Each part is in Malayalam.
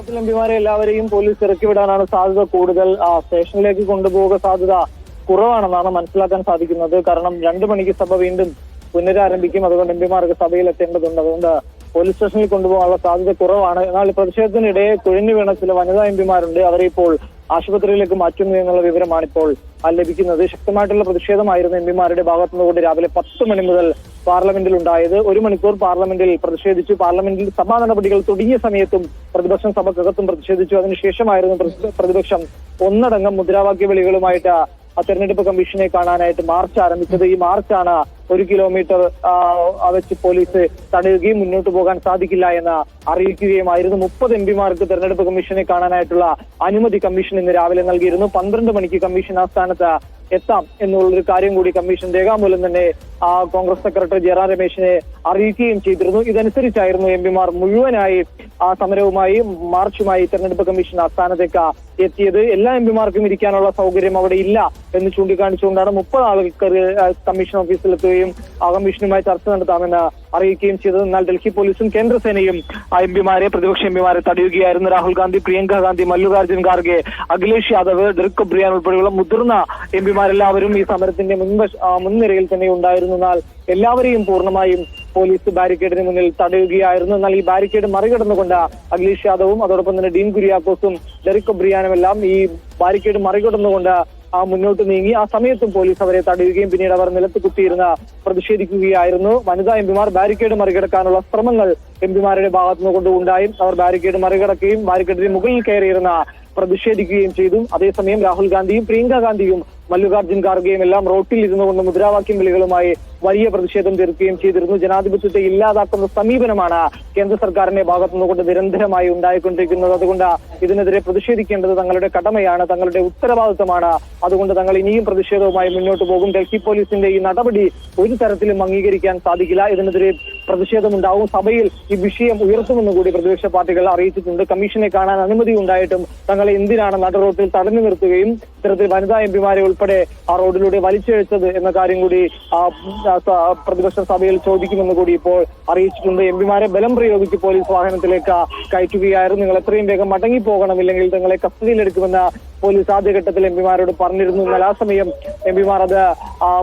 എംപിമാരെ എല്ലാവരെയും പോലീസ് ഇറക്കി വിടാനാണ് സാധ്യത കൂടുതൽ. സ്റ്റേഷനിലേക്ക് കൊണ്ടുപോകുക സാധ്യത കുറവാണെന്നാണ് മനസ്സിലാക്കാൻ സാധിക്കുന്നത്. കാരണം 2 മണിക്ക് സഭ വീണ്ടും പുനരാരംഭിക്കും. അതുകൊണ്ട് എംപിമാർക്ക് സഭയിൽ എത്തേണ്ടതുണ്ട്. അതുകൊണ്ട് പോലീസ് സ്റ്റേഷനിൽ കൊണ്ടുപോകാനുള്ള സാധ്യത കുറവാണ്. എന്നാൽ പ്രതിഷേധത്തിനിടെ കുഴഞ്ഞു വീണ ചില വനിതാ എംപിമാരുണ്ട്. അവരെ ഇപ്പോൾ ആശുപത്രിയിലേക്ക് മാറ്റുന്നു എന്നുള്ള വിവരമാണ് ഇപ്പോൾ ലഭിക്കുന്നത്. ശക്തമായിട്ടുള്ള പ്രതിഷേധമായിരുന്നു എംപിമാരുടെ ഭാഗത്തുനിന്നുകൊണ്ട് രാവിലെ 10 മണി മുതൽ പാർലമെന്റിൽ ഉണ്ടായത്. 1 മണിക്കൂർ പാർലമെന്റിൽ പ്രതിഷേധിച്ചു. പാർലമെന്റിൽ സഭാ നടപടികൾ തുടങ്ങിയ സമയത്തും പ്രതിപക്ഷം സഭക്കകത്തും പ്രതിഷേധിച്ചു. അതിനുശേഷമായിരുന്നു പ്രതിപക്ഷം ഒന്നടങ്കം മുദ്രാവാക്യ വിളികളുമായിട്ട് തെരഞ്ഞെടുപ്പ് കമ്മീഷനെ കാണാനായിട്ട് മാർച്ച് ആരംഭിച്ചത്. ഈ മാർച്ചാണ് 1 കിലോമീറ്റർ വെച്ച് പോലീസ് തടയുകയും മുന്നോട്ട് പോകാൻ സാധിക്കില്ല എന്ന് അറിയിക്കുകയുമായിരുന്നു. 30 എംപിമാർക്ക് തെരഞ്ഞെടുപ്പ് കമ്മീഷനെ കാണാനായിട്ടുള്ള അനുമതി കമ്മീഷൻ ഇന്ന് രാവിലെ നൽകിയിരുന്നു. 12 മണിക്ക് കമ്മീഷൻ ആസ്ഥാനത്ത് എത്താം എന്നുള്ളൊരു കാര്യം കൂടി കമ്മീഷൻ രേഖാമൂലം തന്നെ കോൺഗ്രസ് സെക്രട്ടറി ജയറാം രമേശിനെ അറിയിക്കുകയും ചെയ്തിരുന്നു. ഇതനുസരിച്ചായിരുന്നു എംപിമാർ മുഴുവനായി സമരവുമായി മാർച്ചുമായി തെരഞ്ഞെടുപ്പ് കമ്മീഷൻ ആസ്ഥാനത്തേക്ക് എത്തിയത്. എല്ലാ എംപിമാർക്കും ഇരിക്കാനുള്ള സൗകര്യം അവിടെ ഇല്ല എന്ന് ചൂണ്ടിക്കാണിച്ചുകൊണ്ടാണ് 30 ആളുകൾക്ക് കമ്മീഷൻ ഓഫീസിലെത്തുകയും കമ്മീഷനുമായി ചർച്ച നടത്താമെന്ന് അറിയിക്കുകയും ചെയ്തത്. എന്നാൽ ഡൽഹി പോലീസും കേന്ദ്രസേനയും പ്രതിപക്ഷ എംപിമാരെ തടയുകയായിരുന്നു. രാഹുൽ ഗാന്ധി, പ്രിയങ്ക ഗാന്ധി, മല്ലികാർജ്ജുൻ ഖാർഗെ, അഖിലേഷ് യാദവ്, ഡെറിക് ഒബ്രിയാൻ ഉൾപ്പെടെയുള്ള മുതിർന്ന എംപിമാരെല്ലാവരും ഈ സമരത്തിന്റെ മുൻനിരയിൽ തന്നെ ഉണ്ടായിരുന്നു. എന്നാൽ എല്ലാവരെയും പൂർണ്ണമായും പോലീസ് ബാരിക്കേഡിന് മുന്നിൽ തടയുകയായിരുന്നു. എന്നാൽ ഈ ബാരിക്കേഡ് മറികടന്നുകൊണ്ട് അഖിലേഷ് യാദവും അതോടൊപ്പം തന്നെ ഡീൻ കുര്യാക്കോസും ഡെറിക് ഒബ്രിയാനും എല്ലാം ഈ ബാരിക്കേഡ് മറികടന്നുകൊണ്ട് മുന്നോട്ട് നീങ്ങി. ആ സമയത്തും പോലീസ് അവരെ തടയുകയും പിന്നീട് അവർ നിലത്ത് കുത്തിയിരുന്ന് പ്രതിഷേധിക്കുകയായിരുന്നു. വനിതാ എംപിമാർ ബാരിക്കേഡ് മറികടക്കാനുള്ള ശ്രമങ്ങൾ എംപിമാരുടെ ഭാഗത്തുനിന്നുകൊണ്ട് ഉണ്ടായി. അവർ ബാരിക്കേഡ് മറികടക്കുകയും ബാരിക്കേഡിന് മുകളിൽ കയറിയിരുന്ന പ്രതിഷേധിക്കുകയും ചെയ്തു. അതേസമയം രാഹുൽ ഗാന്ധിയും പ്രിയങ്ക ഗാന്ധിയും മല്ലികാർജ്ജുൻ ഖാർഗെയും എല്ലാം റോട്ടിൽ ഇരുന്നു കൊണ്ട് മുദ്രാവാക്യം വിളികളുമായി വലിയ പ്രതിഷേധം തീർക്കുകയും ചെയ്തിരുന്നു. ജനാധിപത്യത്തെ ഇല്ലാതാക്കുന്ന സമീപനമാണ് കേന്ദ്ര സർക്കാരിന്റെ ഭാഗത്തുനിന്നുകൊണ്ട് നിരന്തരമായി ഉണ്ടായിക്കൊണ്ടിരിക്കുന്നത്. അതുകൊണ്ട് ഇതിനെതിരെ പ്രതിഷേധിക്കേണ്ടത് തങ്ങളുടെ കടമയാണ്, തങ്ങളുടെ ഉത്തരവാദിത്തമാണ്. അതുകൊണ്ട് തങ്ങൾ ഇനിയും പ്രതിഷേധവുമായി മുന്നോട്ട് പോകും. ഡൽഹി പോലീസിന്റെ ഈ നടപടി ഒരു തരത്തിലും അംഗീകരിക്കാൻ സാധിക്കില്ല. ഇതിനെതിരെ പ്രതിഷേധമുണ്ടാവും. സഭയിൽ ഈ വിഷയം ഉയർത്തുമെന്ന് കൂടി പ്രതിപക്ഷ പാർട്ടികൾ അറിയിച്ചിട്ടുണ്ട്. കമ്മീഷനെ കാണാൻ അനുമതി ഉണ്ടായിട്ടും തങ്ങളെ എന്തിനാണ് നടുറോട്ടിൽ തടഞ്ഞു നിർത്തുകയും ഇത്തരത്തിൽ വനിതാ എംപിമാരെ ഉൾപ്പെടെ ആ റോഡിലൂടെ വലിച്ചിഴച്ചത് എന്ന കാര്യം കൂടി പ്രതിപക്ഷ സഭയിൽ ചോദിക്കുമെന്ന് കൂടി ഇപ്പോൾ അറിയിച്ചിട്ടുണ്ട്. എംപിമാരെ ബലം പ്രയോഗിച്ച് പോലീസ് വാഹനത്തിലേക്ക് കയറ്റുകയായിരുന്നു. നിങ്ങൾ എത്രയും വേഗം മടങ്ങിപ്പോകണം, ഇല്ലെങ്കിൽ തങ്ങളെ കസ്റ്റഡിയിലെടുക്കുമെന്ന് പോലീസ് ആദ്യഘട്ടത്തിൽ എംപിമാരോട് പറഞ്ഞിരുന്നു. എന്നാൽ ആ സമയം എംപിമാർ അത്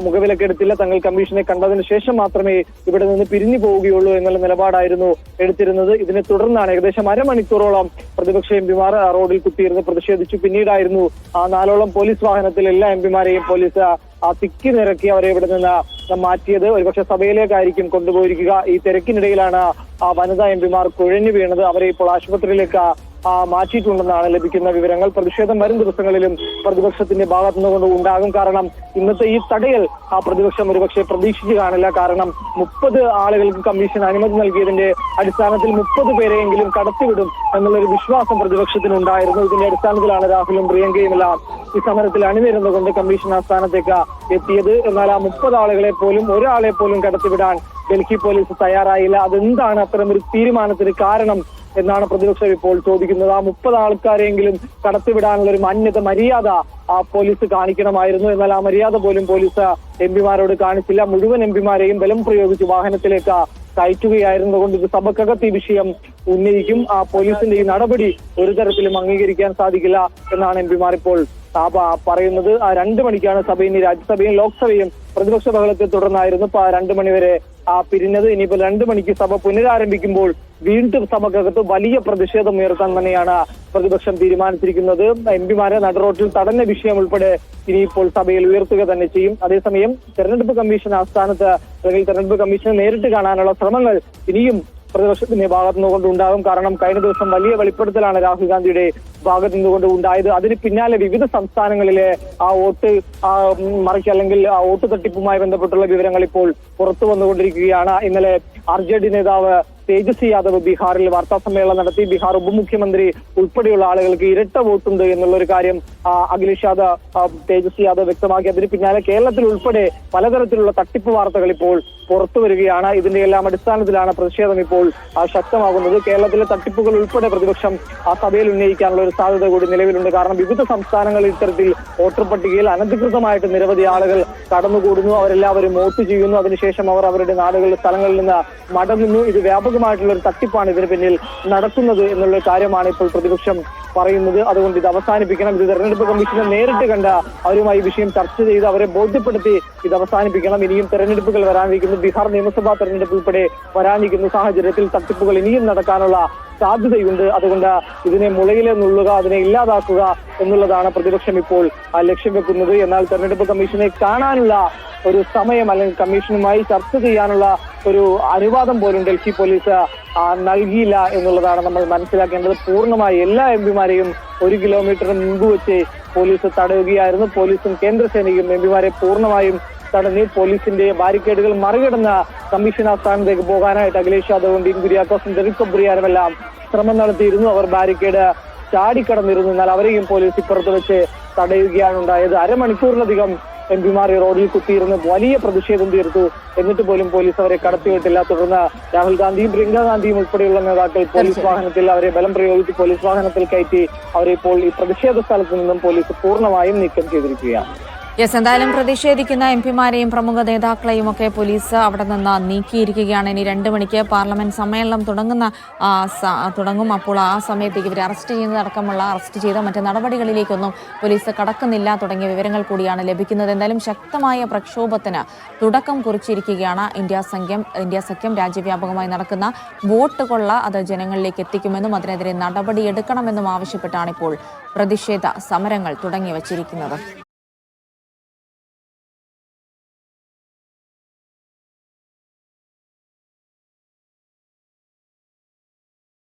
മുഖവിലക്കെടുത്തില്ല. തങ്ങൾ കമ്മീഷനെ കണ്ടതിന് ശേഷം മാത്രമേ ഇവിടെ നിന്ന് പിരിഞ്ഞു പോവുകയുള്ളൂ എന്നുള്ള നിലപാടായിരുന്നു എടുത്തിരുന്നത്. ഇതിനെ തുടർന്നാണ് ഏകദേശം അരമണിക്കൂറോളം പ്രതിപക്ഷ എംപിമാർ റോഡിൽ കുത്തിയിരുന്ന് പ്രതിഷേധിച്ചു. പിന്നീടായിരുന്നു 4ഓളം പോലീസ് വാഹനത്തിൽ എല്ലാ എംപിമാരെയും പോലീസ് തിക്കി നിരക്കി അവരെ ഇവിടെ നിന്ന് മാറ്റിയത്. ഒരുപക്ഷെ സഭയിലേക്കായിരിക്കും കൊണ്ടുപോയിരിക്കുക. ഈ തിരക്കിനിടയിലാണ് വനിതാ എംപിമാർ കുഴഞ്ഞു വീണത്. അവരെ ഇപ്പോൾ ആശുപത്രിയിലേക്ക് മാറ്റിയിട്ടുണ്ടെന്നാണ് ലഭിക്കുന്ന വിവരങ്ങൾ. പ്രതിഷേധം വരും ദിവസങ്ങളിലും പ്രതിപക്ഷത്തിന്റെ ഭാഗത്തുനിന്നുകൊണ്ട് ഉണ്ടാകും. കാരണം ഇന്നത്തെ ഈ തടയൽ പ്രതിപക്ഷം ഒരുപക്ഷെ പ്രതീക്ഷിച്ചു കാണില്ല. കാരണം 30 ആളുകൾക്ക് കമ്മീഷൻ അനുമതി നൽകിയതിന്റെ അടിസ്ഥാനത്തിൽ 30 പേരെയെങ്കിലും കടത്തിവിടും എന്നുള്ളൊരു വിശ്വാസം പ്രതിപക്ഷത്തിനുണ്ടായിരുന്നു. ഇതിന്റെ അടിസ്ഥാനത്തിലാണ് രാഹുലും പ്രിയങ്കയും എല്ലാം ഈ സമരത്തിൽ അണിനിരുന്നുകൊണ്ട് കമ്മീഷൻ ആസ്ഥാനത്തേക്ക് എത്തിയത്. എന്നാൽ ആ 30 ആളുകളെ പോലും ഒരാളെ പോലും കടത്തിവിടാൻ ഡൽഹി പോലീസ് തയ്യാറായില്ല. അതെന്താണ് അത്തരമൊരു തീരുമാനത്തിന് കാരണം എന്നാണ് പ്രതിപക്ഷം ഇപ്പോൾ ചോദിക്കുന്നത്. ആ 30 ആൾക്കാരെങ്കിലും കടത്തിവിടാനുള്ള ഒരു മര്യാദ പോലീസ് കാണിക്കണമായിരുന്നു. എന്നാൽ ആ മര്യാദ പോലും പോലീസ് എംപിമാരോട് കാണിച്ചില്ല. മുഴുവൻ എംപിമാരെയും ബലം പ്രയോഗിച്ച് വാഹനത്തിലേക്ക് കയറ്റുകയായിരുന്നുകൊണ്ട് ഇത് സഭക്കകത്ത് ഈ വിഷയം ഉന്നയിക്കും. പോലീസിന്റെ ഈ നടപടി ഒരു തരത്തിലും അംഗീകരിക്കാൻ സാധിക്കില്ല എന്നാണ് എംപിമാർ ഇപ്പോൾ പറയുന്നത്. 2 മണിക്കാണ് സഭ ഇനി രാജ്യസഭയും ലോക്സഭയും പ്രതിപക്ഷ ബഹളത്തെ തുടർന്നായിരുന്നു 2 മണിവരെ പിരിഞ്ഞത്. ഇനിയിപ്പോൾ 2 മണിക്ക് സഭ പുനരാരംഭിക്കുമ്പോൾ വീണ്ടും സഭക്കകത്ത് വലിയ പ്രതിഷേധം ഉയർത്താൻ തന്നെയാണ് പ്രതിപക്ഷം തീരുമാനിച്ചിരിക്കുന്നത്. എംപിമാരെ നടുറോട്ടിൽ തടഞ്ഞ വിഷയം ഉൾപ്പെടെ ഇനിയിപ്പോൾ സഭയിൽ ഉയർത്തുക തന്നെ ചെയ്യും. അതേസമയം തെരഞ്ഞെടുപ്പ് കമ്മീഷൻ ആസ്ഥാനത്ത് അല്ലെങ്കിൽ തെരഞ്ഞെടുപ്പ് കമ്മീഷനെ നേരിട്ട് കാണാനുള്ള ശ്രമങ്ങൾ ഇനിയും പ്രതിപക്ഷത്തിന്റെ ഭാഗത്തു നിന്നുകൊണ്ട് ഉണ്ടാകും. കാരണം കഴിഞ്ഞ ദിവസം വലിയ വെളിപ്പെടുത്തലാണ് രാഹുൽ ഗാന്ധിയുടെ ഭാഗത്തു നിന്നുകൊണ്ട് ഉണ്ടായത്. അതിന് പിന്നാലെ വിവിധ സംസ്ഥാനങ്ങളിലെ വോട്ട് അല്ലെങ്കിൽ വോട്ട് തട്ടിപ്പുമായി ബന്ധപ്പെട്ടുള്ള വിവരങ്ങൾ ഇപ്പോൾ പുറത്തു വന്നുകൊണ്ടിരിക്കുകയാണ്. ഇന്നലെ RJD നേതാവ് തേജസ്വി യാദവ് ബീഹാറിൽ വാർത്താ സമ്മേളനം നടത്തി. ബീഹാർ ഉപമുഖ്യമന്ത്രി ഉൾപ്പെടെയുള്ള ആളുകൾക്ക് ഇരട്ട വോട്ടുണ്ട് എന്നുള്ളൊരു കാര്യം അഖിലേഷ് യാദവ് തേജസ്വി യാദവ് വ്യക്തമാക്കി. അതിന് പിന്നാലെ കേരളത്തിൽ ഉൾപ്പെടെ പലതരത്തിലുള്ള തട്ടിപ്പ് വാർത്തകൾ ഇപ്പോൾ പുറത്തു വരികയാണ്. ഇതിന്റെ എല്ലാം അടിസ്ഥാനത്തിലാണ് പ്രതിഷേധം ഇപ്പോൾ ശക്തമാകുന്നത്. കേരളത്തിലെ തട്ടിപ്പുകൾ ഉൾപ്പെടെ പ്രതിപക്ഷം ആ സഭയിൽ ഉന്നയിക്കാനുള്ള ഒരു സാധ്യത കൂടി നിലവിലുണ്ട്. കാരണം വിവിധ സംസ്ഥാനങ്ങളിൽ ഇത്തരത്തിൽ വോട്ടർ പട്ടികയിൽ അനധികൃതമായിട്ട് നിരവധി ആളുകൾ കടന്നുകൂടുന്നു. അവരെല്ലാവരും വോട്ട് ചെയ്യുന്നു. അതിനുശേഷം അവർ അവരുടെ നാടുകളിലെ സ്ഥലങ്ങളിൽ നിന്ന് മടങ്ങുന്നു. ഇത് വ്യാപകമായിട്ടുള്ള ഒരു തട്ടിപ്പാണ് ഇതിന് പിന്നിൽ നടത്തുന്നത് എന്നുള്ള കാര്യമാണ് ഇപ്പോൾ പ്രതിപക്ഷം പറയുന്നത്. അതുകൊണ്ട് ഇത് അവസാനിപ്പിക്കണം. ഇത് തെരഞ്ഞെടുപ്പ് കമ്മീഷനെ നേരിട്ട് കണ്ട് അവരുമായി വിഷയം ചർച്ച ചെയ്ത് അവരെ ബോധ്യപ്പെടുത്തി ഇത് അവസാനിപ്പിക്കണം. ഇനിയും തെരഞ്ഞെടുപ്പുകൾ വരാനിരിക്കുന്നു. ബീഹാർ നിയമസഭാ തെരഞ്ഞെടുപ്പ് ഉൾപ്പെടെ വരാനിരിക്കുന്ന സാഹചര്യത്തിൽ തട്ടിപ്പുകൾ ഇനിയും നടക്കാനുള്ള സാധ്യതയുണ്ട്. അതുകൊണ്ട് ഇതിനെ മുളയിലെ നുള്ളുക, അതിനെ ഇല്ലാതാക്കുക എന്നുള്ളതാണ് പ്രതിപക്ഷം ഇപ്പോൾ ലക്ഷ്യം വെക്കുന്നത്. എന്നാൽ തെരഞ്ഞെടുപ്പ് കമ്മീഷനെ കാണാനുള്ള ഒരു സമയം അല്ലെങ്കിൽ കമ്മീഷനുമായി ചർച്ച ചെയ്യാനുള്ള ഒരു അനുവാദം പോലും ഡൽഹി പോലീസ് നൽകിയില്ല എന്നുള്ളതാണ് നമ്മൾ മനസ്സിലാക്കേണ്ടത്. പൂർണ്ണമായി എല്ലാ എംപിമാരെയും 1 കിലോമീറ്റർ മുൻപ് വെച്ച് പോലീസ് തടയുകയായിരുന്നു. പോലീസും കേന്ദ്രസേനയും എംപിമാരെ പൂർണ്ണമായും തടഞ്ഞ് പോലീസിന്റെ ബാരിക്കേഡുകൾ മറികടന്ന കമ്മീഷൻ ആസ്ഥാനത്തേക്ക് പോകാനായിട്ട് അഖിലേഷ് യാദവും ഡീൻ കുര്യാക്കോസും ഡെറിക് ഒബ്രിയാനുമെല്ലാം ശ്രമം നടത്തിയിരുന്നു. അവർ ബാരിക്കേഡ് ചാടിക്കടന്നിരുന്നു. എന്നാൽ അവരെയും പോലീസ് ഇപ്പുറത്ത് വെച്ച് തടയുകയാണ് ഉണ്ടായത്. അരമണിക്കൂറിലധികം എംപിമാർ റോഡിൽ കുത്തിയിരുന്ന് വലിയ പ്രതിഷേധം തീർത്തു. എന്നിട്ട് പോലും പോലീസ് അവരെ കടത്തിവിട്ടില്ല. തുടർന്ന് രാഹുൽ ഗാന്ധിയും പ്രിയങ്ക ഗാന്ധിയും ഉൾപ്പെടെയുള്ള നേതാക്കൾ പോലീസ് വാഹനത്തിൽ അവരെ ബലം പ്രയോഗിച്ച് പോലീസ് വാഹനത്തിൽ കയറ്റി അവരെ ഇപ്പോൾ ഈ പ്രതിഷേധ സ്ഥലത്ത് നിന്നും പോലീസ് പൂർണ്ണമായും നീക്കം ചെയ്തിരിക്കുകയാണ്. എന്തായാലും പ്രതിഷേധിക്കുന്ന എംപിമാരെയും പ്രമുഖ നേതാക്കളെയും ഒക്കെ പോലീസ് അവിടെ നിന്ന് നീക്കിയിരിക്കുകയാണ്. ഇനി 2 മണിക്ക് പാർലമെന്റ് സമ്മേളനം തുടങ്ങും. അപ്പോൾ ആ സമയത്തേക്ക് ഇവരെ അറസ്റ്റ് ചെയ്ത മറ്റ് നടപടികളിലേക്കൊന്നും പോലീസ് കടക്കുന്നില്ല തുടങ്ങിയ വിവരങ്ങൾ കൂടിയാണ് ലഭിക്കുന്നത്. എന്തായാലും ശക്തമായ പ്രക്ഷോഭത്തിന് തുടക്കം കുറിച്ചിരിക്കുകയാണ് ഇന്ത്യ സഖ്യം. രാജ്യവ്യാപകമായി നടക്കുന്ന വോട്ട് കൊള്ള അത് ജനങ്ങളിലേക്ക് എത്തിക്കുമെന്നും അതിനെതിരെ നടപടിയെടുക്കണമെന്നും ആവശ്യപ്പെട്ടാണ് ഇപ്പോൾ പ്രതിഷേധ സമരങ്ങൾ തുടങ്ങി വച്ചിരിക്കുന്നത്.